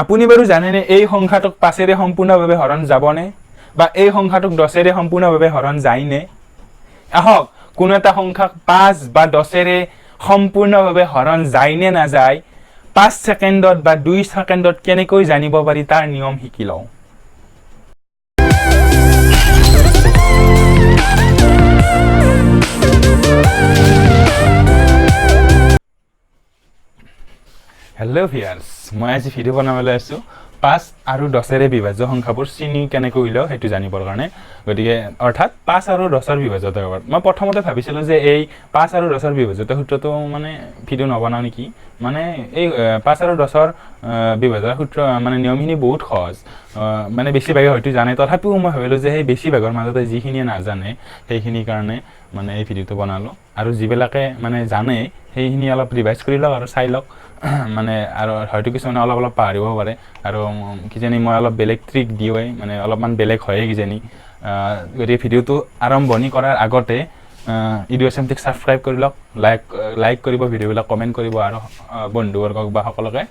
আপুনি বাৰু জানেনে এই সংখ্যাটোক 5ৰে সম্পূৰ্ণভাৱে হৰণ যাবনে বা এই সংখ্যাটোক 10ৰে সম্পূৰ্ণভাৱে হৰণ যায়নে আহক কোনো এটা সংখ্যাক 5 বা 10ৰে সম্পূৰ্ণভাৱে হৰণ যায়নে নাযায় 5 সেকেন্ডত বা 2 সেকেন্ডত কেনেকৈ জানিব পাৰি তাৰ নিয়ম শিকি লওঁ Hello viewers, মই আজি ভিডিও বনাবলৈ আছো 5 আৰু 10ৰে বিভাজ্য সংখ্যাবোৰ চিনি কেনেকৈ উলিয়াও হেতু জানিবৰ কাৰণে গতিকে অৰ্থাৎ 5 আৰু 10ৰ বিভাজ্যতা মই প্ৰথমতে ভাবিছিলো যে এই 5 আৰু 10ৰ বিভাজ্যতা সূত্ৰটো মানে ভিডিও নবনাও নেকি মানে এই 5 আৰু 10ৰ বিভাজ্যতা সূত্ৰ মানে নিয়মখিনি বহুত সহজ মানে বেছিভাগে হয়তো জানে তথাপিও মই ভাবিলো যে এই বেছিভাগৰ মাজতে যিখিনি নাজানে সেইখিনি কাৰণে মানে এই ভিডিওটো বনালো আৰু যিবিলাকে মানে জানে সেইখিনি অলপ ৰিভাইজ কৰি লওক আৰু চাই লওক মানে আৰু হয়তো কিছুমানে অলপ পাহৰিব পাৰে আৰু কিজানি মই অলপ বেলেগ ট্ৰিক দিওই মানে অলপমান বেলেগ হয় কিজানি গতিকে ভিডিওটো আৰম্ভণি কৰাৰ আগতে ইডিওএছএমটিক সাবস্ক্ৰাইব কৰি লওক লাইক কৰিব ভিডিওবিলাক কমেন্ট কৰিব আৰু বন্ধুবৰ্গক বা সকলোকে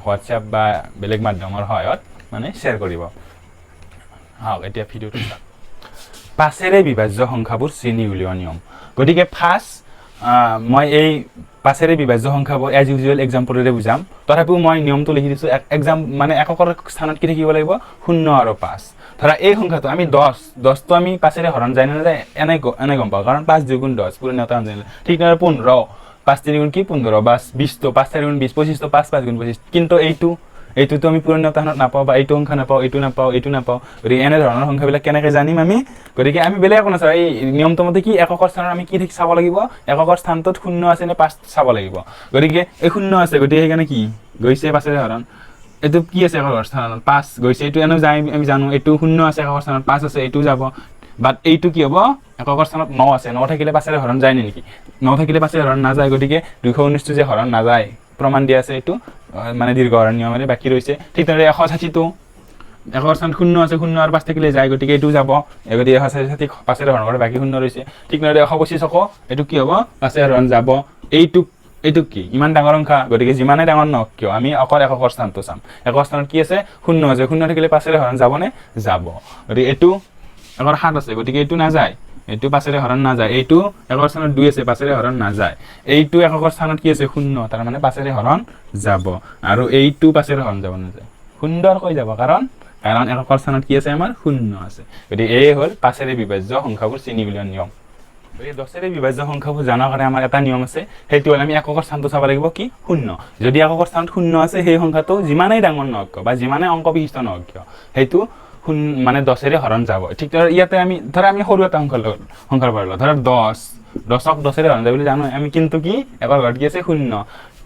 হোৱাটছআপ বা বেলেগ মাধ্যমৰ সহায়ত মানে শ্বেয়াৰ কৰিব হাও এতিয়া ভিডিওটো 5ৰে বিভাজ্য সংখ্যাবোৰ চিনি উলিওৱা নিয়ম গতিকে ফাৰ্স্ট মই এই 5ৰে বিভাজ্য সংখ্যাবোৰ এজ ইউজুৱেল এক্সাম্পলৰে বুজাম তথাপিও মই নিয়মটো লিখি দিছো এক্সাম মানে এককৰ স্থানত কি থাকিব লাগিব 0 আৰু 5 ধৰা এই সংখ্যাটো আমি 10 তো আমি 5ৰে হৰণ যায় না যায় এনে গম পাওঁ কাৰণ 5 2 10 পুৰণি এটা জানিলে ঠিক না 15 5 3 গুণ কি 15 বাস 20 তো 5 4 গুণ 20 25 তো 5 5 গুণ 25 কিন্তু এইটো আমি পুৰণি উদাহৰণত নাপাওঁ বা এইটো সংখ্যা নাপাওঁ এইটো নাপাওঁ গতিকে এনে ধৰণৰ সংখ্যাবিলাক কেনেকৈ জানিম আমি গতিকে আমি বেলেগ একো নাচাওঁ এই নিয়মটো মতে কি এককৰ স্থানত আমি কি ঠিক চাব লাগিব এককৰ স্থানটোত 0 আছে নে 5 চাব লাগিব গতিকে এই 0 আছে গতিকে সেইকাৰণে কি গৈছে 5ৰে হৰণ এইটো কি আছে এককৰ স্থানত 5 গৈছে এইটো এনে যায় আমি জানো এইটো 0 আছে এককৰ স্থানত 5 আছে এইটো যাব বাট এইটো কি হ'ব এককৰ স্থানত 9 আছে 9 থাকিলে 5ৰে হৰণ যায় নেকি 9 থাকিলে 5ৰে হৰণ নাযায় গতিকে 219 যে হৰণ নাযায় প্ৰমাণ দিয়া আছে এইটো মানে দীৰ্ঘ হৰণ নিয়মৰে বাকি ৰৈছে ঠিক তেনেদৰে 160 তো এককৰ স্থানত 0 আছে 0 আৰু 5 থাকিলে যায় গতিকে এইটো যাব গতিকে 160 5ৰে হৰণ কৰে বাকি 0 ৰৈছে ঠিক তেনেদৰে 125 আকৌ এইটো কি হ'ব 5ৰে হৰণ যাব এইটো কি ইমান ডাঙৰ সংখ্যা গতিকে যিমানে ডাঙৰ নহওক কিয় আমি অকল এককৰ স্থানটো চাম এককৰ স্থানত কি আছে 0 আছে 0 থাকিলে 5ৰে হৰণ যাবনে যাব গতিকে এইটো এককৰ 7 আছে গতিকে এইটো নাযায় এইটো 5ৰে হৰণ নাযায় এইটো এককৰ স্থানত 2 আছে 5ৰে হৰণ নাযায় এইটো এককৰ স্থানত কি আছে 0 তাৰ মানে 5ৰে হৰণ যাব আৰু এইটো 5ৰে হৰণ যাব নাযায় সুন্দৰ কৈ যাব কাৰণ এককৰ স্থানত কি আছে আমাৰ 0 আছে গতিকে এই হ'ল 5ৰে বিভাজ্য সংখ্যাবোৰ চিনি উলিওৱা নিয়ম এই 10ৰে বিভাজ্য সংখ্যাবোৰ জানাৰ কাৰণে আমাৰ এটা নিয়ম আছে সেইটো হ'ল আমি এককৰ স্থানটো চাব লাগিব কি 0 যদি এককৰ স্থানত 0 আছে সেই সংখ্যাটো যিমানেই ডাঙৰ নহওক বা যিমানে অংক বিশিষ্ট নহওক কিয় সেইটো মানে 10ৰে হৰণ যাব ঠিক তাৰ ইয়াতে আমি ধৰা আমি সৰু এটা সংখ্যাৰ পাৰলো ধৰা 10ক 10ৰে হৰণ যায় বুলি জানো আমি কিন্তু কি এবাৰ ঘৰত কি আছে 0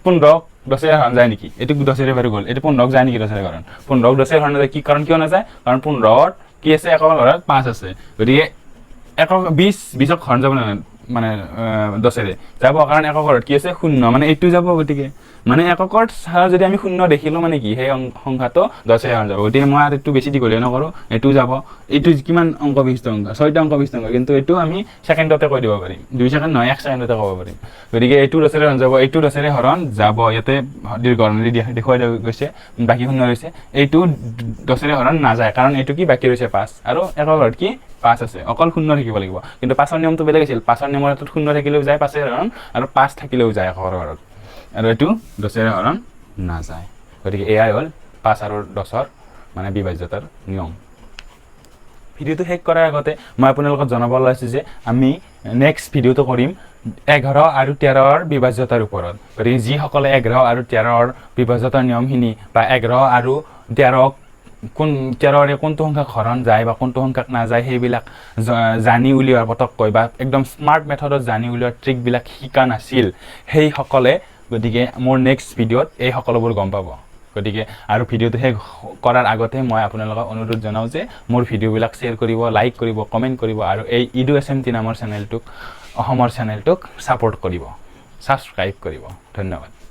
15ক 10ৰে হৰণ যায় নেকি এটো 10ৰে বাৰ গ'ল এটো 15ক যায় নেকি 10ৰে হৰণ 15ক 10ৰে হৰণ যায় কি কাৰণ কিয় নাযায় কাৰণ 15ত কি আছে একৰ ঘৰত 5 আছে গতিকে একক 20ক হৰণ যাব মানে 10ৰে যাব কাৰণ একৰ ঘৰত কি আছে 0 মানে এইটো যাব গতিকে মানে এককৰ যদি আমি 0 দেখিলো মানে কি সেই সংখ্যাটো 10ৰে হৰণ যাব গতিকে মই আৰু এইটো বেছি দীঘলীয়া নকৰো এইটো যাব এইটো কিমান অংক বিশিষ্ট সংখ্যা 6টা অংক বিশিষ্ট সংখ্যা কিন্তু এইটো আমি সেকেন্ডতে কৈ দিব পাৰিম 2 সেকেন্ড নহয় 1 সেকেন্ডতে ক'ব পাৰিম গতিকে এইটো 10ৰে হৰণ যাব এইটো 10ৰে হৰণ যাব ইয়াতে দীৰ্ঘ হৰণ দেখুৱাই গৈছে বাকি 0 ৰৈছে এইটো 10ৰে হৰণ নাযায় কাৰণ এইটো কি বাকি ৰৈছে 5 আৰু একৰ ঘৰত কি 5 আছে অকল 0 থাকিব লাগিব কিন্তু 5ৰ নিয়মটো বেলেগ আছিল 5ৰ নিয়মৰ হাতত 0 থাকিলেও যায় 5ৰে হৰণ আৰু 5 থাকিলেও যায় একৰ ঘৰত আৰু এইটো 10ৰে হৰণ নাযায় গতিকে এয়াই হ'ল 5 আৰু 10ৰ মানে বিভাজ্যতাৰ নিয়ম ভিডিওটো শেষ কৰাৰ আগতে মই আপোনালোকক জনাব লৈছো যে আমি নেক্সট ভিডিওটো কৰিম 11 আৰু 13ৰ বিভাজ্যতাৰ ওপৰত গতিকে যি সকলে 11 আৰু 13ৰ বিভাজ্যতাৰ নিয়মখিনি বা 11 আৰু 13ক কোন 13ৰে কোনটো সংখ্যা হৰণ যায় বা কোনটো সংখ্যা নাযায় সেইবিলাক জানি উলিওৱাৰ পতককৈ বা একদম স্মাৰ্ট মেথডত জানি উলিওৱাৰ ট্ৰিকবিলাক শিকা নাছিল সেই সকলে গতিকে মোৰ নেক্সট ভিডিওত এই সকলোবোৰ গম পাব গতিকে আৰু ভিডিওটো শেষ কৰাৰ আগতে মই আপোনালোকক অনুৰোধ জনাও যে মোৰ ভিডিওবিলাক শ্বেয়াৰ কৰিব লাইক কৰিব কমেন্ট কৰিব আৰু এই ইডিওএছএমটি নামৰ চেনেলটোক অসমৰ চেনেলটোক সাপোৰ্ট কৰিব সাবস্ক্ৰাইব কৰিব ধন্যবাদ